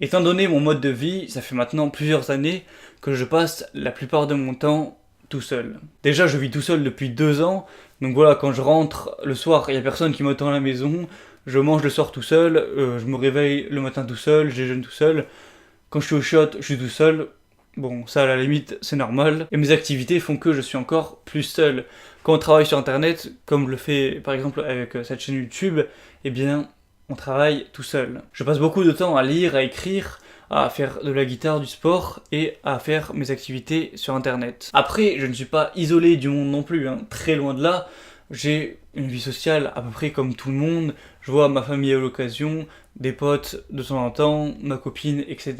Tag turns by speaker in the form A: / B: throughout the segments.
A: Étant donné mon mode de vie, ça fait maintenant plusieurs années que je passe la plupart de mon temps tout seul. Déjà, je vis tout seul depuis 2 ans, donc voilà, quand je rentre le soir, il n'y a personne qui m'attend à la maison, je mange le soir tout seul, je me réveille le matin tout seul, je déjeune tout seul, quand je suis au shot, je suis tout seul. Bon, ça à la limite, c'est normal. Et mes activités font que je suis encore plus seul. Quand on travaille sur internet, comme je le fais par exemple avec cette chaîne YouTube, eh bien, on travaille tout seul. Je passe beaucoup de temps à lire, à écrire, à faire de la guitare, du sport et à faire mes activités sur internet. Après, je ne suis pas isolé du monde non plus, hein, très loin de là. J'ai une vie sociale à peu près comme tout le monde. Je vois ma famille à l'occasion, des potes de temps en temps, ma copine, etc.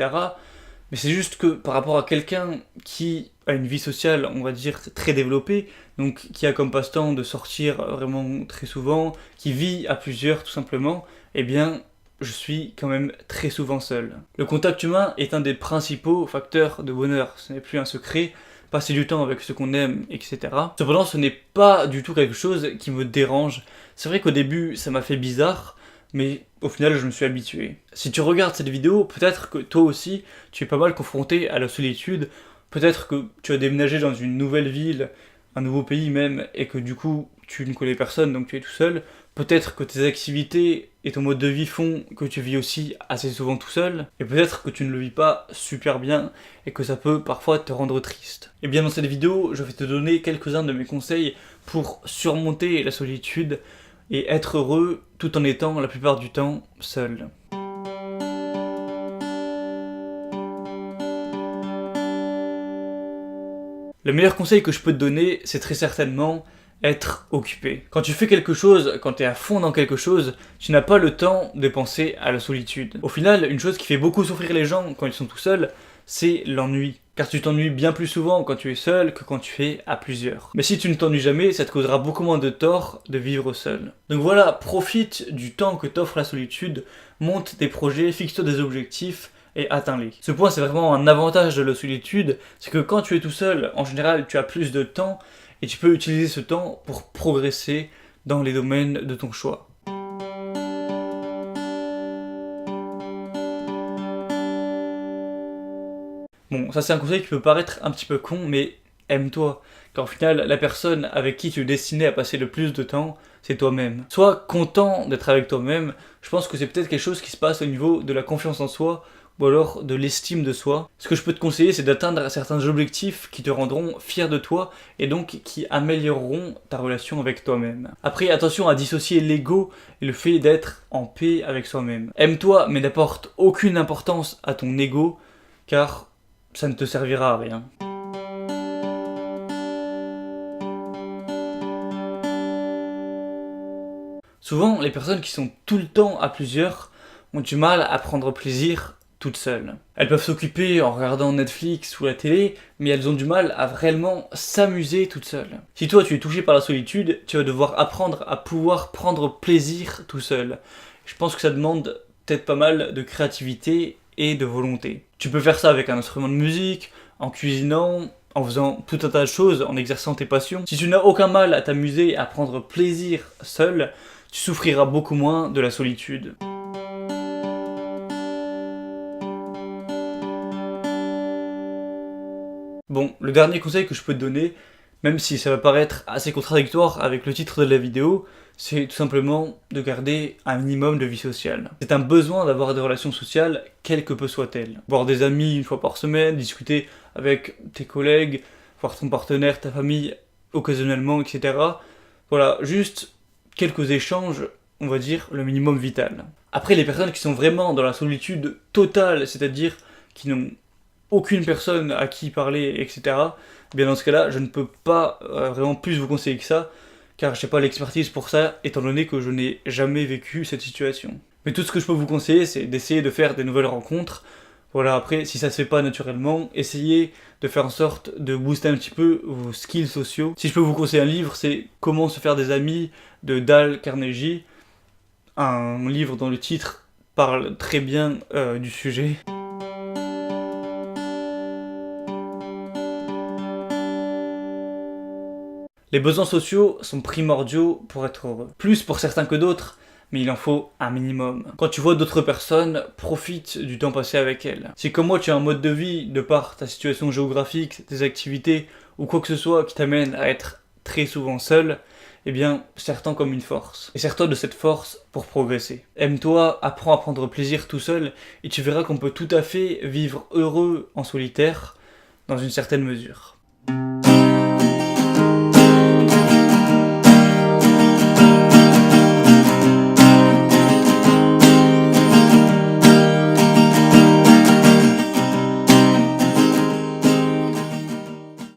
A: Mais c'est juste que par rapport à quelqu'un qui a une vie sociale, on va dire, très développée, donc qui a comme passe-temps de sortir vraiment très souvent, qui vit à plusieurs tout simplement, eh bien, je suis quand même très souvent seul. Le contact humain est un des principaux facteurs de bonheur, ce n'est plus un secret, passer du temps avec ceux qu'on aime, etc. Cependant, ce n'est pas du tout quelque chose qui me dérange. C'est vrai qu'au début, ça m'a fait bizarre, mais au final, je me suis habitué. Si tu regardes cette vidéo, peut-être que toi aussi, tu es pas mal confronté à la solitude, peut-être que tu as déménagé dans une nouvelle ville, un nouveau pays même, et que du coup, tu ne connais personne, donc tu es tout seul. Peut-être que tes activités et ton mode de vie font que tu vis aussi assez souvent tout seul, et peut-être que tu ne le vis pas super bien, et que ça peut parfois te rendre triste. Et bien dans cette vidéo, je vais te donner quelques-uns de mes conseils pour surmonter la solitude, et être heureux tout en étant la plupart du temps seul. Le meilleur conseil que je peux te donner, c'est très certainement être occupé. Quand tu fais quelque chose, quand tu es à fond dans quelque chose, tu n'as pas le temps de penser à la solitude. Au final, une chose qui fait beaucoup souffrir les gens quand ils sont tout seuls, c'est l'ennui. Car tu t'ennuies bien plus souvent quand tu es seul que quand tu es à plusieurs. Mais si tu ne t'ennuies jamais, ça te causera beaucoup moins de tort de vivre seul. Donc voilà, profite du temps que t'offre la solitude, monte des projets, fixe-toi des objectifs, et atteins-les. Ce point, c'est vraiment un avantage de la solitude, c'est que quand tu es tout seul, en général, tu as plus de temps, et tu peux utiliser ce temps pour progresser dans les domaines de ton choix. Bon, ça c'est un conseil qui peut paraître un petit peu con, mais aime-toi. Car au final, la personne avec qui tu es destiné à passer le plus de temps, c'est toi-même. Sois content d'être avec toi-même, je pense que c'est peut-être quelque chose qui se passe au niveau de la confiance en soi, ou alors de l'estime de soi. Ce que je peux te conseiller, c'est d'atteindre certains objectifs qui te rendront fier de toi, et donc qui amélioreront ta relation avec toi-même. Après, attention à dissocier l'ego et le fait d'être en paix avec soi-même. Aime-toi, mais n'apporte aucune importance à ton ego, car ça ne te servira à rien. Souvent, les personnes qui sont tout le temps à plusieurs ont du mal à prendre plaisir toutes seules. Elles peuvent s'occuper en regardant Netflix ou la télé, mais elles ont du mal à réellement s'amuser toutes seules. Si toi tu es touché par la solitude, tu vas devoir apprendre à pouvoir prendre plaisir tout seul. Je pense que ça demande peut-être pas mal de créativité et de volonté. Tu peux faire ça avec un instrument de musique, en cuisinant, en faisant tout un tas de choses, en exerçant tes passions. Si tu n'as aucun mal à t'amuser et à prendre plaisir seul, tu souffriras beaucoup moins de la solitude. Bon, le dernier conseil que je peux te donner, même si ça va paraître assez contradictoire avec le titre de la vidéo, c'est tout simplement de garder un minimum de vie sociale. C'est un besoin d'avoir des relations sociales, quelles que soient-elles. Voir des amis une fois par semaine, discuter avec tes collègues, voir ton partenaire, ta famille, occasionnellement, etc. Voilà, juste quelques échanges, on va dire le minimum vital. Après, les personnes qui sont vraiment dans la solitude totale, c'est-à-dire qui n'ont aucune personne à qui parler, etc., bien dans ce cas-là, je ne peux pas vraiment plus vous conseiller que ça, car je n'ai pas l'expertise pour ça, étant donné que je n'ai jamais vécu cette situation. Mais tout ce que je peux vous conseiller, c'est d'essayer de faire des nouvelles rencontres. Voilà, après, si ça se fait pas naturellement, essayez de faire en sorte de booster un petit peu vos skills sociaux. Si je peux vous conseiller un livre, c'est Comment se faire des amis de Dale Carnegie, un livre dont le titre parle très bien du sujet. Les besoins sociaux sont primordiaux pour être heureux. Plus pour certains que d'autres, mais il en faut un minimum. Quand tu vois d'autres personnes, profite du temps passé avec elles. Si comme moi tu as un mode de vie, de par ta situation géographique, tes activités, ou quoi que ce soit qui t'amène à être très souvent seul, eh bien, sers-t'en comme une force. Et sers-toi de cette force pour progresser. Aime-toi, apprends à prendre plaisir tout seul, et tu verras qu'on peut tout à fait vivre heureux en solitaire, dans une certaine mesure.